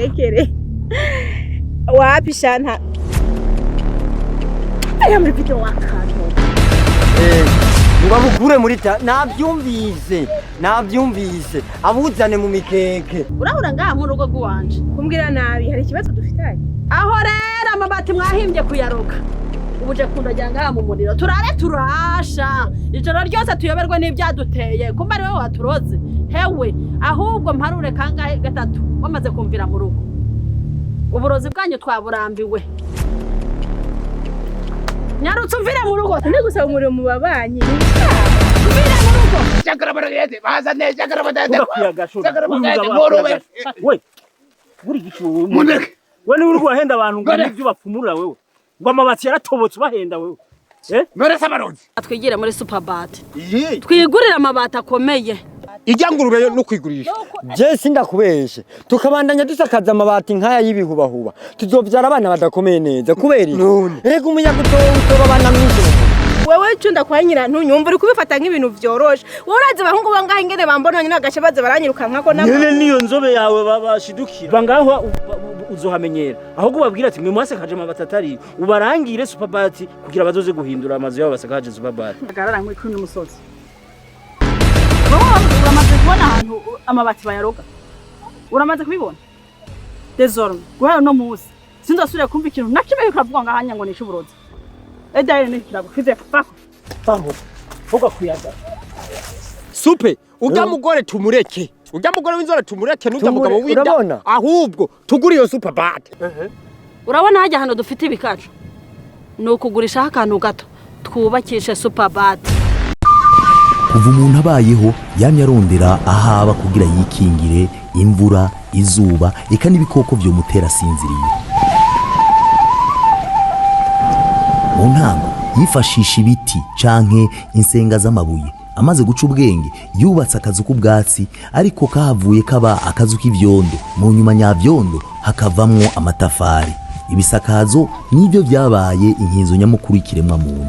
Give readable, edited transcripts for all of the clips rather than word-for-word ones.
ndagutekere wapi shanta aya muri video wakato ngabukure muri ta nabyumvise abuzane mu mikeke urahura ngaha mu rugo rwanje kumbwira nabi hari ikibazo dufitanye aho rero amabati mwahimbye kuyaroka ubuje kundajya ngaha mu muriro turare turasha ijoro ryose tuyoberwe n'ibyaduteye kumba ari wowe waturoze hewe ahubwo mparure kangahe gatatu wamaze kumvira mu rugo uburozi bwanyu twaburambiwe nyarutse umvire mu rugo ndi gusaba umuriro mu babanyi umvire mu rugo Jagarabadede bazane jagarabadede we buri gicu muneke we ni urwo henda abantu ngo nibyo bapfumurira wewe ngo amabati yaratobotse bahenda wewe Meresa maronzi twigire muri superbat twigurira amabati akomeye ijyangurube no kwigurisha je sindakubeshe tukabandanya dusakaza amabati nkaya y'ibihubahuba tuzovyara abana badakomeye neza kubera rega umuyaga utoba abana mwinshi wewe cunda kwa nyira ntunyumva uri kubifata nk'ibintu vyoroshe wowe urazi bahungu bangahe ingene bambona nyina gace baze baranyiruka nkako nako nyene niyo nzobe yawe babashidukira bangaho uzohamenyera ahubwo babwira ati mwe mwasakaje amabati atari ubarangire superbat kugira bazoze guhindura amazu yabo basakaje superbat agarara nkwe kuri umusozi uramaze kubona ahantu amabati bayaroga uramaze kubibona désormais guhera no musi sinzasubira kumva ikintu nakimwe ukavuga ngahanya ngo nishe uburozi Edare ni ndagufize faho vuga kuyaga Supe ujya mugore tumureke ujya mugore w'inzora tumureke n'ujya mugabo w'inda ahubwo tugura iyo superbat urabona hajya hano dufite ibikacu no kugurisha akantu gato twubakishe superbat kuva umuntu abayeho yamye arondera ahaba kugira yikingire imvura izuba eka n'ibikoko byo mutera sinziriye mu ntango yifashisha ibiti canke insenga z'amabuye amaze guca ubwenge yubatse akazu k'ubwatsi ariko kahavuye kaba akazu k'ivyondo mu nyuma nyavyondo hakavamwo amatafari ibisakazo nivyo vyabaye inkinzo nyamukuru y'ikiremwa muntu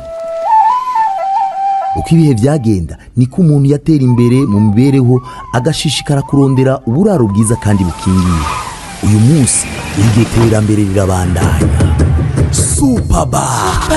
uko ibihe vyagenda niko umuntu yatera imbere mu mibereho agashishikara kurondera uburaro bwiza kandi bukingiye uyu munsi iryo terambere rirabandanya Superbat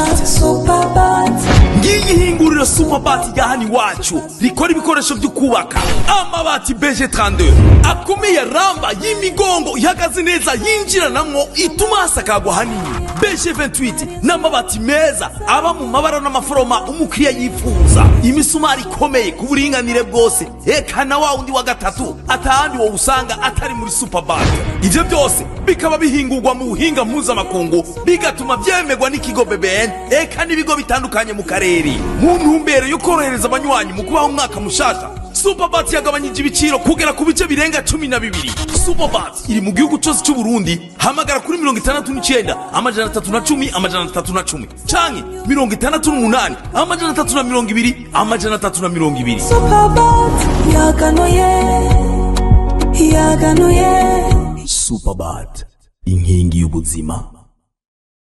ngiyihingurira Superbat yahani wacu rikora ibikoresho byo kubaka amabati BG32 akomeye ramba y'imigongo ihagaze neza yinjiranamwo ituma hasakagwa hanini BG28 n'amabati meza aba mu mabara n'amaforoma umukiriya yifuza imisumari ikomeye ku buringanire bwose eka na wa undi wa gatatu atahandi wo usanga atari muri Superbat ivyo byose bikaba bihingurwa mu buhinga mpuzamakungu bigatuma byemegwa n'ikigo BBN eka n'ibigo bitandukanye mu karere mu ntumbero yo korohereza abanywanyi mu kubaho umwaka mushasha Superbat yagabanyije ibiciro kugera ku bice birenga 12 Superbat iri mu gihugu cyose cy'u Burundi hamagara kuri 69 amajana 310 amajana 310 canke 68 amajana 320 amajana 320 Superbat yaganuye Superbat inkingi y'ubuzima